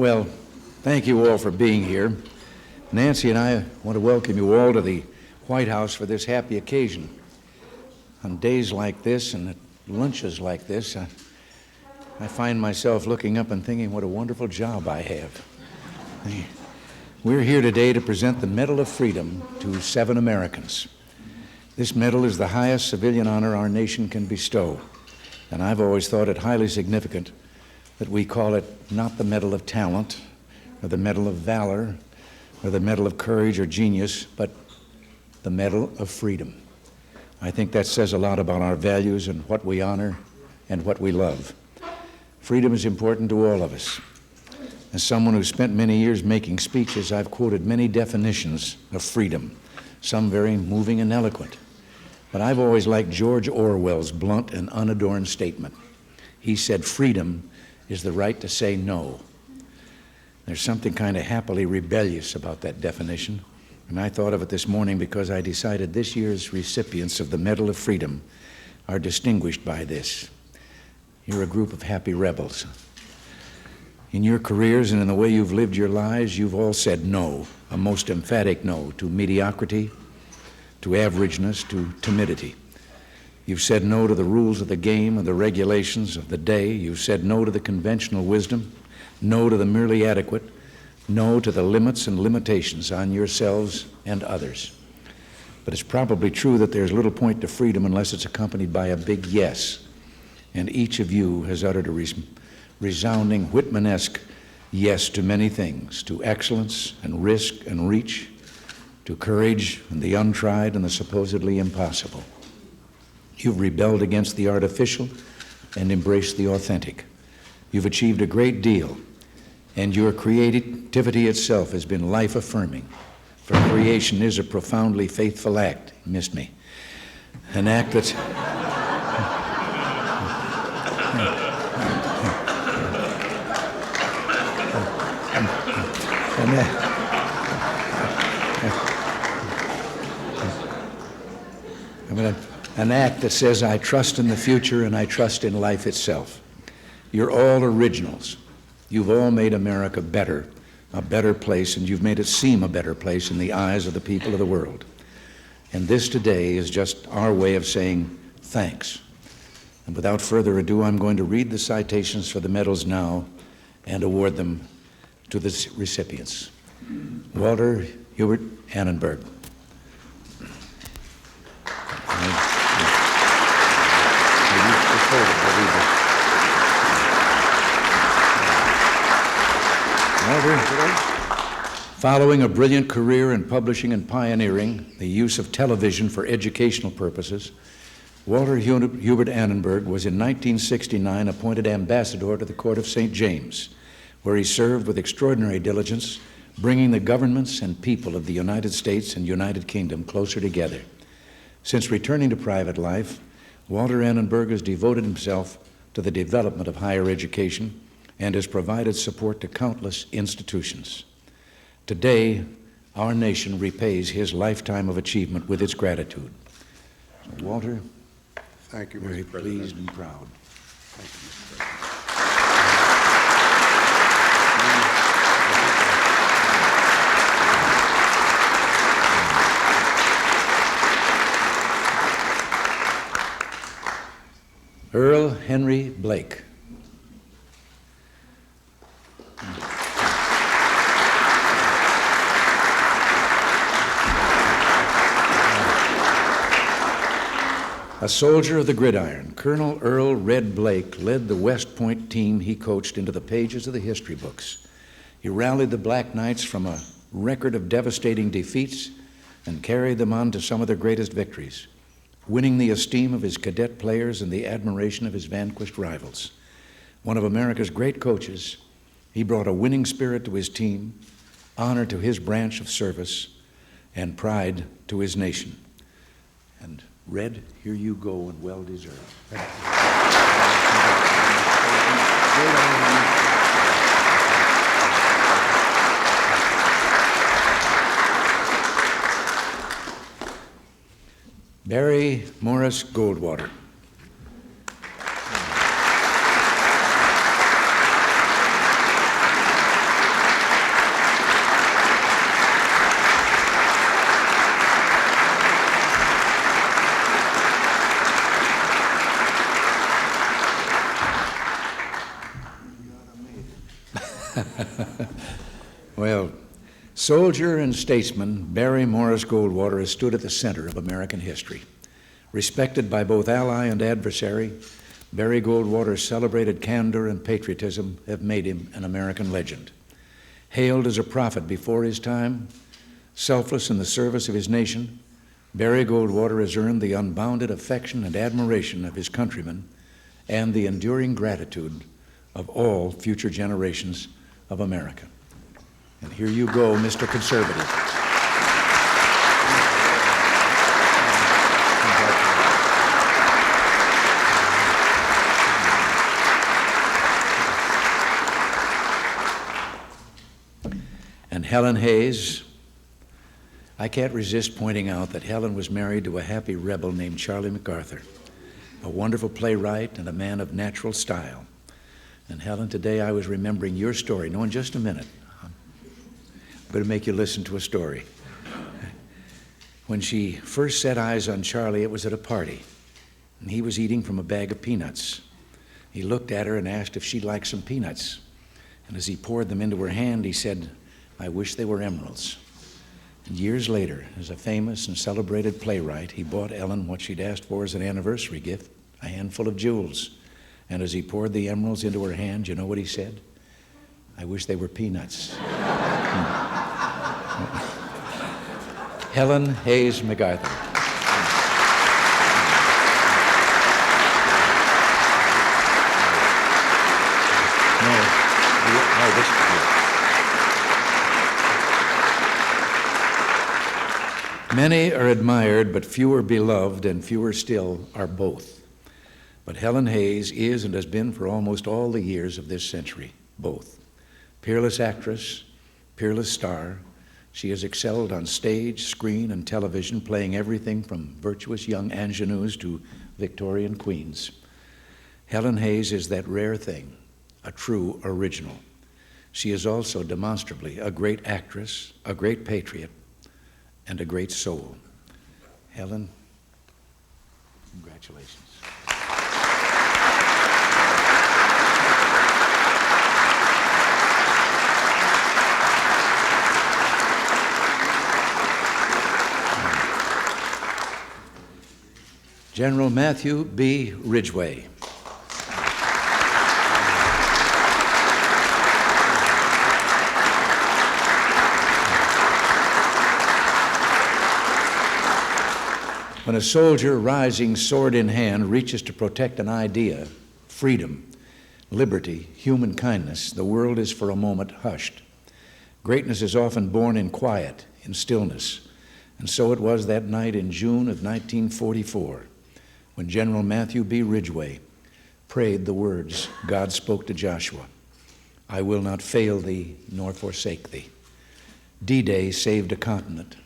Well, thank you all for being here. Nancy and I want to welcome you all to the White House for this happy occasion. On days like this and at lunches like this, I find myself looking up and thinking what a wonderful job I have. We're here today to present the Medal of Freedom to 7 Americans. This medal is the highest civilian honor our nation can bestow, and I've always thought it highly significant that we call it not the Medal of Talent, or the Medal of Valor, or the Medal of Courage or Genius, but the Medal of Freedom. I think that says a lot about our values and what we honor and what we love. Freedom is important to all of us. As someone who spent many years making speeches, I've quoted many definitions of freedom, some very moving and eloquent. But I've always liked George Orwell's blunt and unadorned statement. He said, freedom is the right to say no. There's something kind of happily rebellious about that definition, and I thought of it this morning because I decided this year's recipients of the Medal of Freedom are distinguished by this. You're a group of happy rebels. In your careers and in the way you've lived your lives, you've all said no, a most emphatic no, to mediocrity, to averageness, to timidity. You've said no to the rules of the game and the regulations of the day. You've said no to the conventional wisdom, no to the merely adequate, no to the limits and limitations on yourselves and others. But it's probably true that there's little point to freedom unless it's accompanied by a big yes. And each of you has uttered a resounding Whitman-esque yes to many things, to excellence and risk and reach, to courage and the untried and the supposedly impossible. You've rebelled against the artificial and embraced the authentic. You've achieved a great deal, and your creativity itself has been life-affirming. For creation is a profoundly faithful act. You missed me. An act that's... an act that says, I trust in the future and I trust in life itself. You're all originals. You've all made America better, a better place, and you've made it seem a better place in the eyes of the people of the world. And this today is just our way of saying thanks. And without further ado, I'm going to read the citations for the medals now and award them to the recipients. Walter Hubert Annenberg. Following a brilliant career in publishing and pioneering the use of television for educational purposes, Walter Hubert Annenberg was in 1969 appointed ambassador to the Court of St. James, where he served with extraordinary diligence, bringing the governments and people of the United States and United Kingdom closer together. Since returning to private life, Walter Annenberg has devoted himself to the development of higher education and has provided support to countless institutions. Today, our nation repays his lifetime of achievement with its gratitude. So, Walter, thank you, very Mr. President. pleased and proud. Thank you, Mr. President. Earl Henry Blake. A soldier of the gridiron, Colonel Earl Red Blake led the West Point team he coached into the pages of the history books. He rallied the Black Knights from a record of devastating defeats and carried them on to some of their greatest victories, winning the esteem of his cadet players and the admiration of his vanquished rivals. One of America's great coaches, he brought a winning spirit to his team, honor to his branch of service, and pride to his nation. And Red, here you go, and well deserved. Barry Morris Goldwater. Well, soldier and statesman Barry Morris Goldwater has stood at the center of American history. Respected by both ally and adversary, Barry Goldwater's celebrated candor and patriotism have made him an American legend. Hailed as a prophet before his time, selfless in the service of his nation, Barry Goldwater has earned the unbounded affection and admiration of his countrymen and the enduring gratitude of all future generations of America. And here you go, Mr. Conservative. And Helen Hayes, I can't resist pointing out that Helen was married to a happy rebel named Charlie MacArthur, a wonderful playwright and a man of natural style. And Helen, today I was remembering your story. No, in just a minute, I'm going to make you listen to a story. When she first set eyes on Charlie, it was at a party, and he was eating from a bag of peanuts. He looked at her and asked if she'd like some peanuts. And as he poured them into her hand, he said, "I wish they were emeralds." And years later, as a famous and celebrated playwright, he bought Ellen what she'd asked for as an anniversary gift, a handful of jewels. And as he poured the emeralds into her hand, you know what he said? "I wish they were peanuts." Helen Hayes MacArthur. No, this is you. Many are admired, but fewer beloved, and fewer still are both. But Helen Hayes is and has been for almost all the years of this century, both. Peerless actress, peerless star, she has excelled on stage, screen, and television, playing everything from virtuous young ingenues to Victorian queens. Helen Hayes is that rare thing, a true original. She is also demonstrably a great actress, a great patriot, and a great soul. Helen, congratulations. General Matthew B. Ridgway. When a soldier rising sword in hand reaches to protect an idea, freedom, liberty, human kindness, the world is for a moment hushed. Greatness is often born in quiet, in stillness, and so it was that night in June of 1944 when General Matthew B. Ridgway prayed the words God spoke to Joshua, "I will not fail thee nor forsake thee." D-Day saved a continent,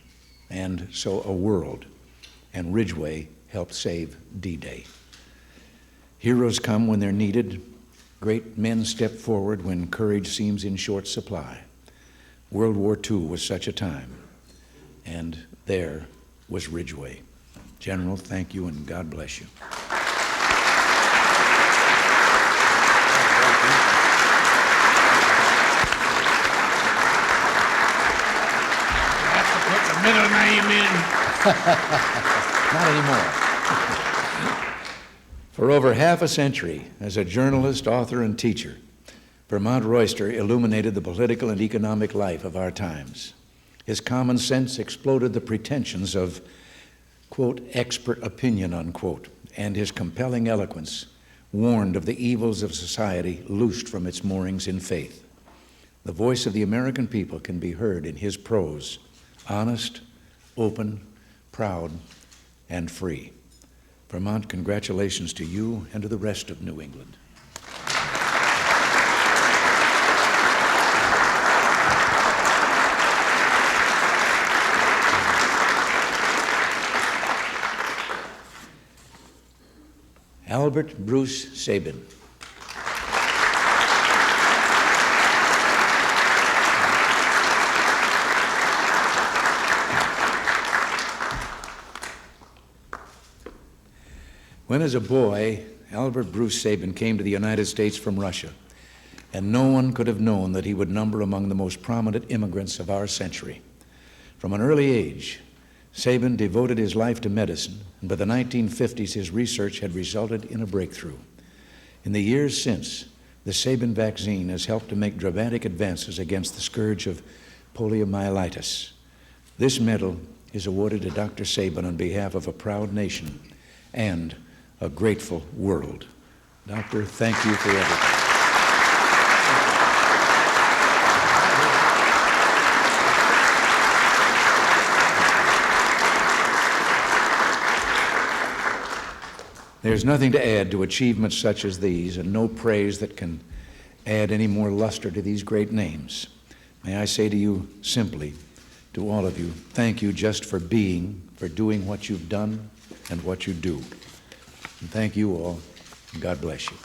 and so a world, and Ridgway helped save D-Day. Heroes come when they're needed. Great men step forward when courage seems in short supply. World War II was such a time, and there was Ridgway. General, thank you, and God bless you. Have to put the middle name in. Not anymore. For over half a century, as a journalist, author, and teacher, Vermont Royster illuminated the political and economic life of our times. His common sense exploded the pretensions of, quote, expert opinion, unquote, and his compelling eloquence warned of the evils of society loosed from its moorings in faith. The voice of the American people can be heard in his prose, honest, open, proud, and free. Vermont, congratulations to you and to the rest of New England. Albert Bruce Sabin. When as a boy, Albert Bruce Sabin came to the United States from Russia and no one could have known that he would number among the most prominent immigrants of our century. From an early age, Sabin devoted his life to medicine, and by the 1950s, his research had resulted in a breakthrough. In the years since, the Sabin vaccine has helped to make dramatic advances against the scourge of poliomyelitis. This medal is awarded to Dr. Sabin on behalf of a proud nation and a grateful world. Doctor, thank you for everything. There's nothing to add to achievements such as these, and no praise that can add any more luster to these great names. May I say to you simply, to all of you, thank you just for being, for doing what you've done and what you do. And thank you all, and God bless you.